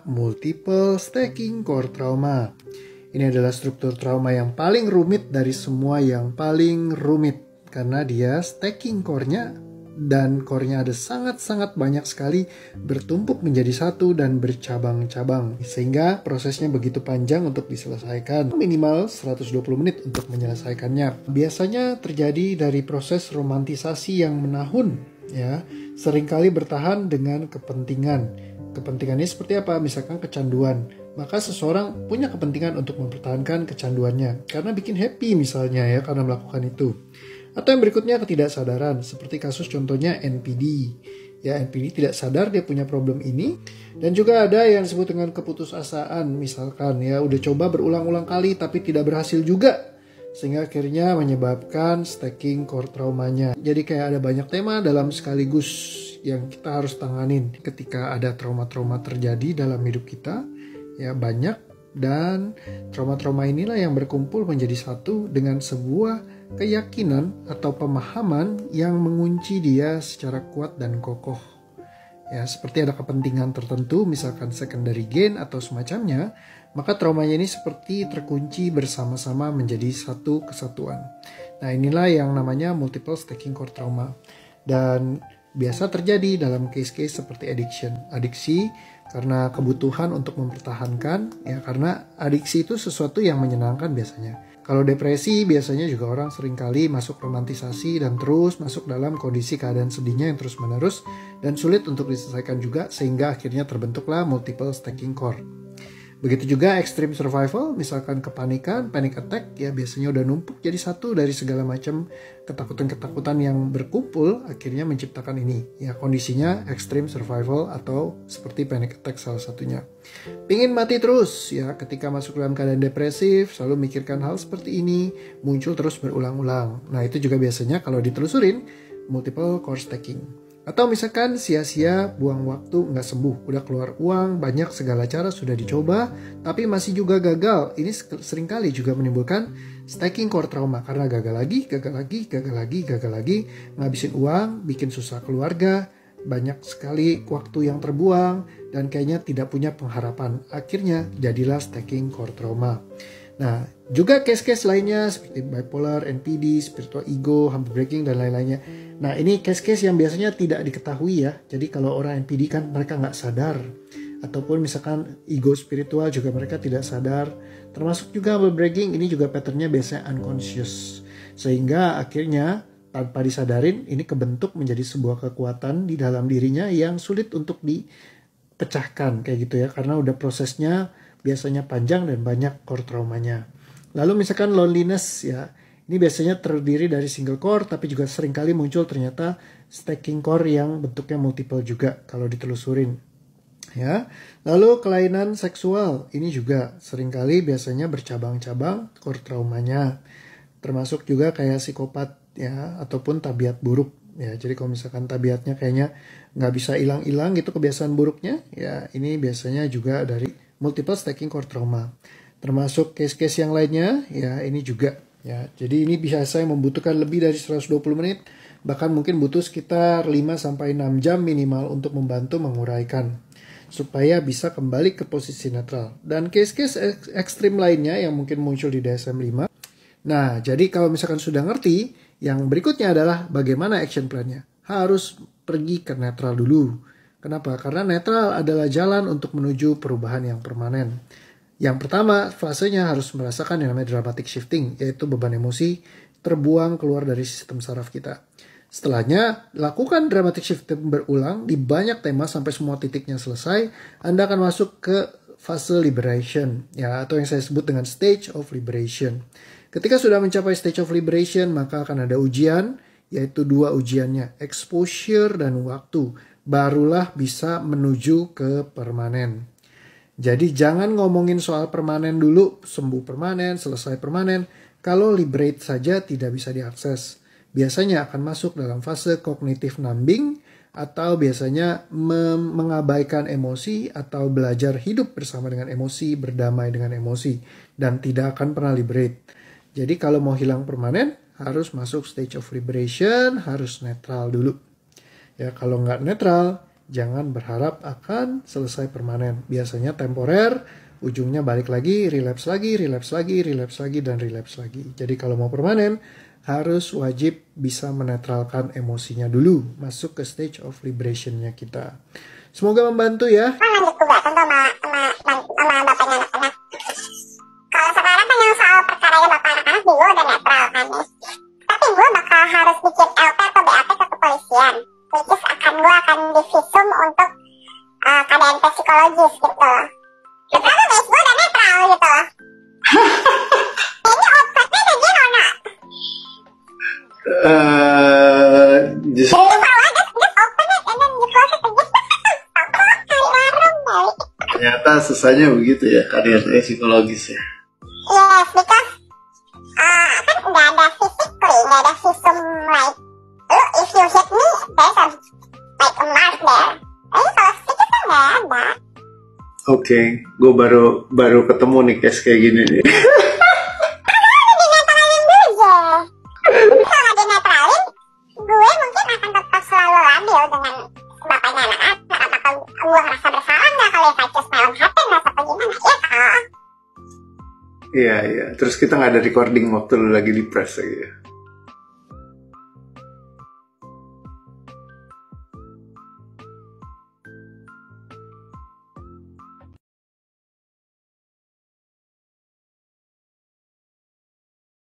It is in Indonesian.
multiple stacking core trauma. Ini adalah struktur trauma yang paling rumit dari semua yang paling rumit. Karena dia stacking core-nya dan core-nya ada sangat-sangat banyak sekali bertumpuk menjadi satu dan bercabang-cabang. Sehingga prosesnya begitu panjang untuk diselesaikan. Minimal 120 menit untuk menyelesaikannya. Biasanya terjadi dari proses romantisasi yang menahun, ya. Seringkali bertahan dengan kepentingan. Kepentingannya seperti apa? Misalkan kecanduan. Maka seseorang punya kepentingan untuk mempertahankan kecanduannya. Karena bikin happy misalnya ya, karena melakukan itu. Atau yang berikutnya ketidaksadaran, seperti kasus contohnya NPD. Ya, NPD tidak sadar dia punya problem ini. Dan juga ada yang disebut dengan keputusasaan, misalkan ya udah coba berulang-ulang kali tapi tidak berhasil juga. Sehingga akhirnya menyebabkan stacking core traumanya. Jadi kayak ada banyak tema dalam sekaligus yang kita harus tanganin ketika ada trauma-trauma terjadi dalam hidup kita. Ya banyak, dan trauma-trauma inilah yang berkumpul menjadi satu dengan sebuah keyakinan atau pemahaman yang mengunci dia secara kuat dan kokoh. Ya, seperti ada kepentingan tertentu, misalkan secondary gain atau semacamnya, maka traumanya ini seperti terkunci bersama-sama menjadi satu kesatuan. Nah, inilah yang namanya multiple stacking core trauma. Dan biasa terjadi dalam case-case seperti addiction. Adiksi karena kebutuhan untuk mempertahankan, ya karena adiksi itu sesuatu yang menyenangkan biasanya. Kalau depresi biasanya juga orang seringkali masuk romantisasi dan terus masuk dalam kondisi keadaan sedihnya yang terus menerus dan sulit untuk diselesaikan juga, sehingga akhirnya terbentuklah multiple stacking core. Begitu juga extreme survival, misalkan kepanikan, panic attack, ya biasanya udah numpuk jadi satu dari segala macam ketakutan-ketakutan yang berkumpul akhirnya menciptakan ini. Ya kondisinya extreme survival atau seperti panic attack salah satunya. Pingin mati terus, ya ketika masuk dalam keadaan depresif, selalu mikirkan hal seperti ini, muncul terus berulang-ulang. Nah itu juga biasanya kalau ditelusurin, multiple core stacking. Atau misalkan sia-sia buang waktu nggak sembuh, udah keluar uang, banyak segala cara sudah dicoba, tapi masih juga gagal. Ini seringkali juga menimbulkan stacking core trauma, karena gagal lagi, ngabisin uang, bikin susah keluarga, banyak sekali waktu yang terbuang, dan kayaknya tidak punya pengharapan. Akhirnya jadilah stacking core trauma. Nah, juga case-case lainnya seperti bipolar, NPD, spiritual ego, humble breaking, dan lain-lainnya. Nah, ini case-case yang biasanya tidak diketahui ya. Jadi kalau orang NPD kan mereka nggak sadar. Ataupun misalkan ego spiritual juga mereka tidak sadar. Termasuk juga humble breaking, ini juga patternnya biasanya unconscious. Sehingga akhirnya tanpa disadarin, ini kebentuk menjadi sebuah kekuatan di dalam dirinya yang sulit untuk dipecahkan kayak gitu ya. Karena udah prosesnya biasanya panjang dan banyak core traumanya. Lalu misalkan loneliness ya, ini biasanya terdiri dari single core, tapi juga seringkali muncul ternyata stacking core yang bentuknya multiple juga kalau ditelusurin. Ya, lalu kelainan seksual, ini juga seringkali biasanya bercabang-cabang core traumanya. Termasuk juga kayak psikopat ya, ataupun tabiat buruk. Ya, jadi kalau misalkan tabiatnya kayaknya nggak bisa hilang-hilang gitu kebiasaan buruknya, ya ini biasanya juga dari multiple stacking core trauma. Termasuk case-case yang lainnya, ya ini juga. Ya, jadi ini biasa membutuhkan lebih dari 120 menit, bahkan mungkin butuh sekitar 5-6 jam minimal untuk membantu menguraikan, supaya bisa kembali ke posisi netral. Dan case-case ekstrim lainnya yang mungkin muncul di DSM-5. Nah, jadi kalau misalkan sudah ngerti, yang berikutnya adalah bagaimana action plan-nya. Harus pergi ke netral dulu. Kenapa? Karena netral adalah jalan untuk menuju perubahan yang permanen. Yang pertama, fasenya harus merasakan yang namanya dramatic shifting, yaitu beban emosi terbuang keluar dari sistem saraf kita. Setelahnya, lakukan dramatic shifting berulang di banyak tema sampai semua titiknya selesai. Anda akan masuk ke fase liberation, ya, atau yang saya sebut dengan stage of liberation. Ketika sudah mencapai stage of liberation, maka akan ada ujian, yaitu 2 ujiannya, exposure dan waktu. Barulah bisa menuju ke permanen. Jadi jangan ngomongin soal permanen dulu, sembuh permanen, selesai permanen. Kalau liberate saja tidak bisa diakses. Biasanya akan masuk dalam fase cognitive numbing, atau biasanya mengabaikan emosi atau belajar hidup bersama dengan emosi, berdamai dengan emosi, dan tidak akan pernah liberate. Jadi kalau mau hilang permanen, harus masuk stage of liberation, harus netral dulu. Ya, kalau nggak netral, Jangan berharap akan selesai permanen. Biasanya temporer, ujungnya balik lagi, relapse lagi, relapse lagi, relapse lagi, dan relapse lagi. Jadi kalau mau permanen, harus wajib bisa menetralkan emosinya dulu, masuk ke stage of liberation-nya kita. Semoga membantu ya. Lanjut juga contoh sama bapaknya anak-anak. Kalau sekarang kan yang soal perkaranya bapak anak-anak gue udah netral kan nih. Tapi gue bakal harus bikin LP atau BAP ke kepolisian. Which is gue akan divisum untuk KDNP psikologis gitu loh. Karena guys gue udah netral gitu loh. Ini outputnya udah gimana? Just Jadi lu kalau just open it and then you close it again. Cari warung kali. ternyata susahnya begitu ya KDRT psikologis ya. Yes, because kan nggak ada physically, nggak ada visum like lu if you hit me, there's a like a mark there. Tapi kalau stick itu nggak ada. Oke, gue baru ketemu nih case kayak gini nih. Udah dinetralin dulu aja. Kalau nggak dinetralin, gue mungkin akan tetap selalu labil dengan bapaknya anak-anak. Apakah gue ngerasa bersalah nggak kalau if I just my own happen atau gimana? Ya kak. Iya. Terus kita nggak ada recording waktu lu lagi di press gitu ya.